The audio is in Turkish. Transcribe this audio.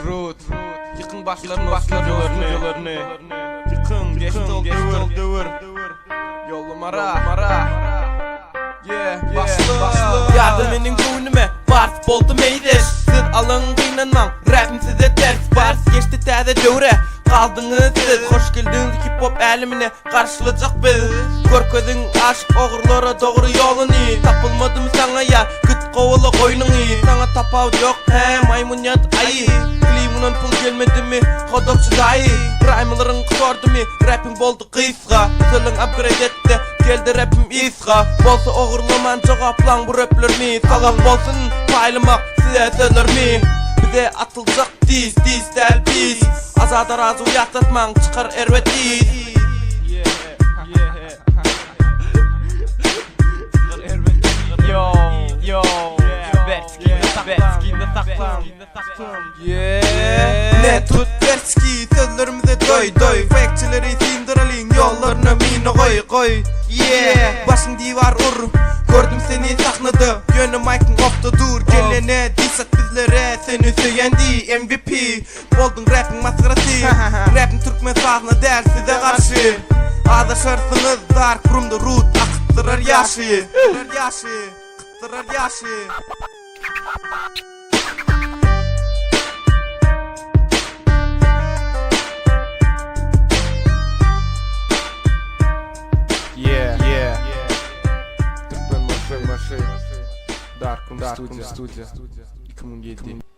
Rut Yıkın başlarını Yıkın geçti dövür Yolum ara Başlı Yardımının günüme Vars boldu meydir Siz alın kıynanmam Rapim size ters Vars geçti täze dövre Kaldınız siz Hoş geldiniz hip hop elimine Karşılayacak biz Görkezin aşk oğurlara doğru yolunu Tapılmadı mı sana yar Gıt kovala koynunu Sana tapav yok he maymun yat ayı Klimunun pul gelmedi mi Kodokçu dayı Rhyme'ların kısordu mi Rapim boldu kıyska Sılın upgrade etti Geldi rapim iska Bolsa oğurlaman cevaplan bu raplerini Sağlam bolsun paylamak size söyler mi Bize atılacak diz del biz Azada razı uyatlatman çıkar ervet diz Yo Verskinde saklan Ne tut verski sözlerimize doy Fakçileri sindiralin yollarına mino koy Başın divar ur Gördüm seni sahnada Yönü mic'ın ofta dur Gelene disat bizlere Seni söylendi MVP Boldun rapin maskarası Rapin Türkmen sahne der size karşı Adaşarsınız dark room'da root Akıttırar yaşı Kıttırar yaşı Türkmen marşı Dark Room Studio 2007